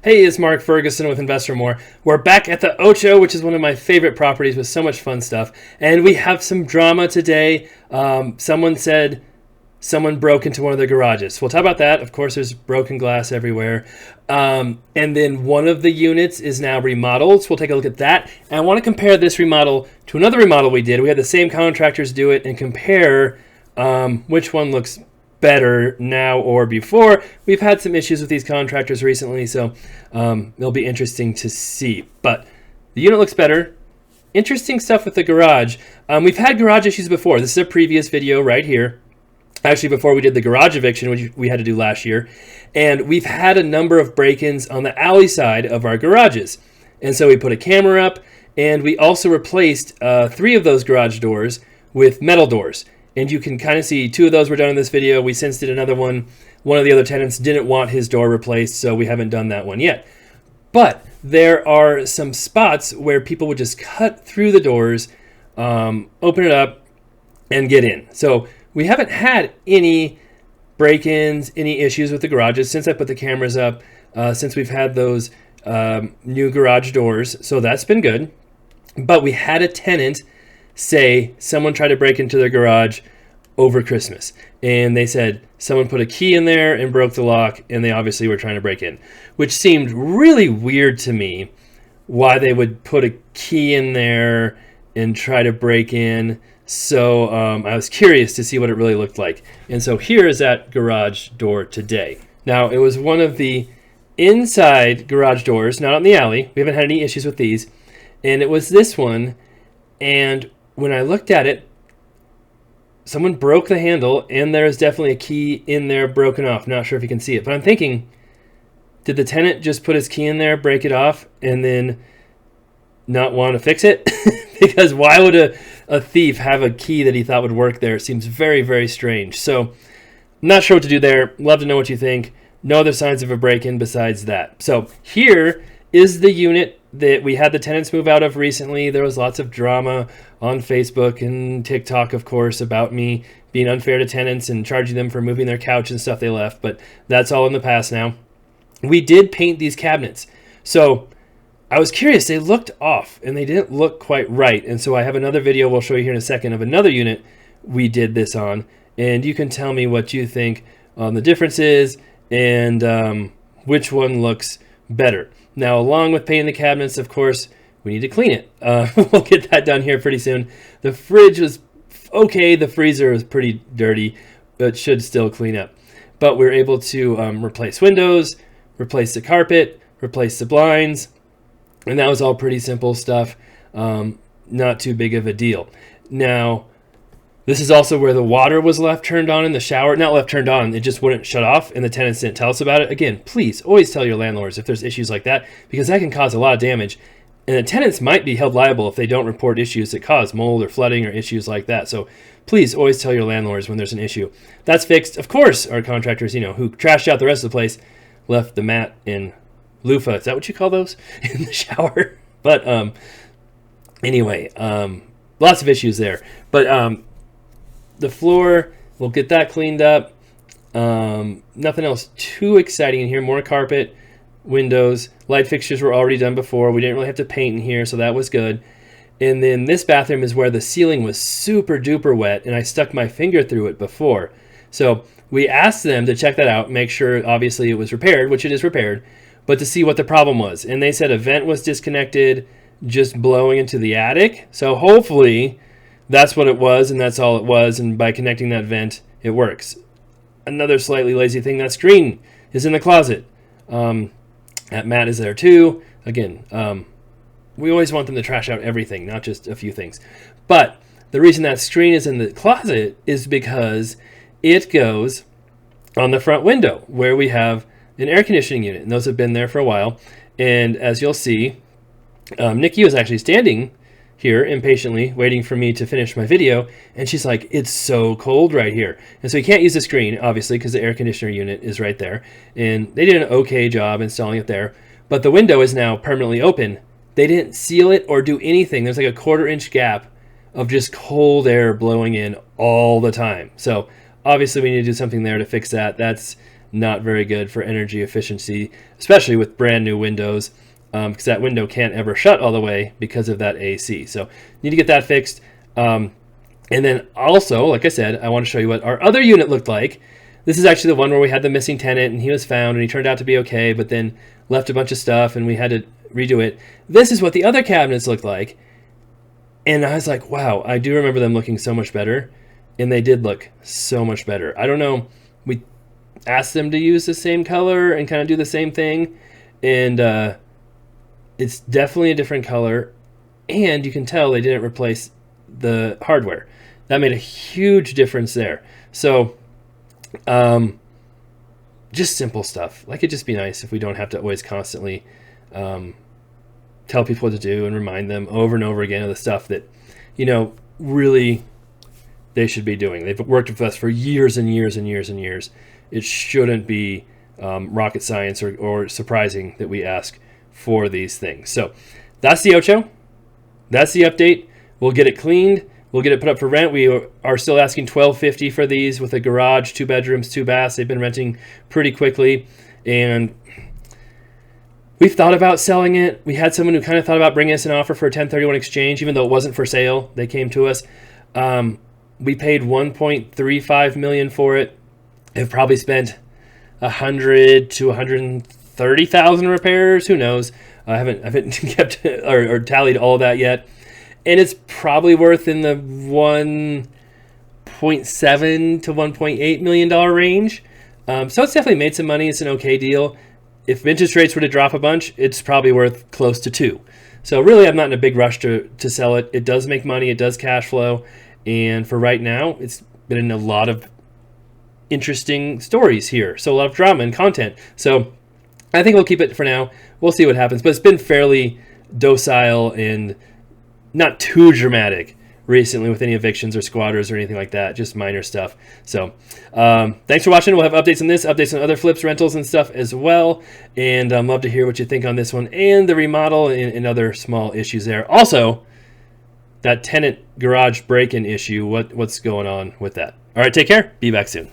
Hey, it's Mark Ferguson with Investor More. We're back at the Ocho, which is one of my favorite properties with so much fun stuff. And we have some drama today. Someone said someone broke into one of their garages. We'll talk about that. Of course, there's broken glass everywhere. And then one of the units is now remodeled. So we'll take a look at that. And I want to compare this remodel to another remodel we did. We had the same contractors do it and compare which one looks better now or before. We've had some issues with these contractors recently, so it'll be interesting to see. But the unit looks better. Interesting stuff with the garage. We've had garage issues before. This is a previous video right here. Actually, before we did the garage eviction, which we had to do last year. And we've had a number of break-ins on the alley side of our garages. And so we put a camera up, and we also replaced 3 of those garage doors with metal doors. And you can kind of see 2 of those were done in this video. We since did another one. One of the other tenants didn't want his door replaced, so we haven't done that one yet. But there are some spots where people would just cut through the doors, open it up, and get in. So we haven't had any break-ins, any issues with the garages since I put the cameras up, since we've had those new garage doors. So that's been good. But we had a tenant say someone tried to break into their garage over Christmas, and they said someone put a key in there and broke the lock, and they obviously were trying to break in, which seemed really weird to me, why they would put a key in there and try to break in. So I was curious to see what it really looked like. And so here is that garage door today. Now, it was one of the inside garage doors, not on the alley. We haven't had any issues with these. And it was this one, and when I looked at it, someone broke the handle, and there's definitely a key in there broken off. Not sure if you can see it, but I'm thinking, did the tenant just put his key in there, break it off, and then not want to fix it? Because why would a thief have a key that he thought would work there? It seems very, very strange. So I'm not sure what to do there. Love to know what you think. No other signs of a break-in besides that. So here is the unit that we had the tenants move out of recently. There was lots of drama on Facebook and TikTok, of course, about me being unfair to tenants and charging them for moving their couch and stuff they left, but that's all in the past now. We did paint these cabinets. So I was curious, they looked off and they didn't look quite right. And so I have another video we'll show you here in a second of another unit we did this on, and you can tell me what you think on the differences and which one looks better. Now, along with painting the cabinets, of course, we need to clean it. We'll get that done here pretty soon. The fridge was okay. The freezer was pretty dirty, but should still clean up. But we were able to replace windows, replace the carpet, replace the blinds, and that was all pretty simple stuff. Not too big of a deal. Now, this is also where the water was left turned on in the shower. Not left turned on, it just wouldn't shut off, and the tenants didn't tell us about it. Again, please always tell your landlords if there's issues like that, because that can cause a lot of damage. And the tenants might be held liable if they don't report issues that cause mold or flooding or issues like that. So please always tell your landlords when there's an issue. That's fixed. Of course, our contractors, who trashed out the rest of the place, left the mat in loofah. Is that what you call those? In the shower? But anyway, lots of issues there. But the floor, we'll get that cleaned up. Nothing else too exciting in here. More carpet, windows, light fixtures were already done before. We didn't really have to paint in here, so that was good. And then this bathroom is where the ceiling was super duper wet, and I stuck my finger through it before. So we asked them to check that out, make sure obviously it was repaired, which it is repaired, but to see what the problem was. And they said a vent was disconnected, just blowing into the attic. So hopefully that's what it was, and that's all it was, and by connecting that vent, it works. Another slightly lazy thing, that screen is in the closet. That mat is there too. Again, we always want them to trash out everything, not just a few things. But the reason that screen is in the closet is because it goes on the front window where we have an air conditioning unit, and those have been there for a while. And as you'll see, Nikki was actually standing here impatiently waiting for me to finish my video, and she's like, it's so cold right here. And so you can't use the screen, obviously, because the air conditioner unit is right there, and they did an okay job installing it there, but the window is now permanently open. They didn't seal it or do anything. There's like a 1/4 inch gap of just cold air blowing in all the time. So obviously we need to do something there to fix that. That's not very good for energy efficiency, especially with brand new windows, because that window can't ever shut all the way because of that AC. So need to get that fixed. And then also, like I said, I want to show you what our other unit looked like. This is actually the one where we had the missing tenant, and he was found, and he turned out to be okay, but then left a bunch of stuff, and we had to redo it. This is what the other cabinets looked like. And I was like, wow, I do remember them looking so much better. And they did look so much better. I don't know. We asked them to use the same color and kind of do the same thing. And it's definitely a different color. And you can tell they didn't replace the hardware. That made a huge difference there. So just simple stuff. Like, it'd just be nice if we don't have to always constantly tell people what to do and remind them over and over again of the stuff that, really they should be doing. They've worked with us for years and years and years and years. It shouldn't be rocket science or surprising that we ask for these things. So that's the Ocho. That's the update. We'll get it cleaned. We'll get it put up for rent. We are still asking $1,250 for these with a garage, 2 bedrooms, 2 baths. They've been renting pretty quickly. And we've thought about selling it. We had someone who kind of thought about bringing us an offer for a 1031 exchange, even though it wasn't for sale. They came to us. We paid $1.35 million for it. Have probably spent $100,000 to $130,000 in repairs. Who knows? I haven't kept or tallied all that yet. And it's probably worth in the $1.7 to $1.8 million range. So it's definitely made some money. It's an okay deal. If interest rates were to drop a bunch, it's probably worth close to 2. So really, I'm not in a big rush to sell it. It does make money. It does cash flow. And for right now, it's been in a lot of interesting stories here. So a lot of drama and content. So I think we'll keep it for now. We'll see what happens. But it's been fairly docile and not too dramatic recently with any evictions or squatters or anything like that. Just minor stuff. So thanks for watching. We'll have updates on this, updates on other flips, rentals, and stuff as well. And I'd love to hear what you think on this one and the remodel and other small issues there. Also, that tenant garage break-in issue, what's going on with that? All right, take care. Be back soon.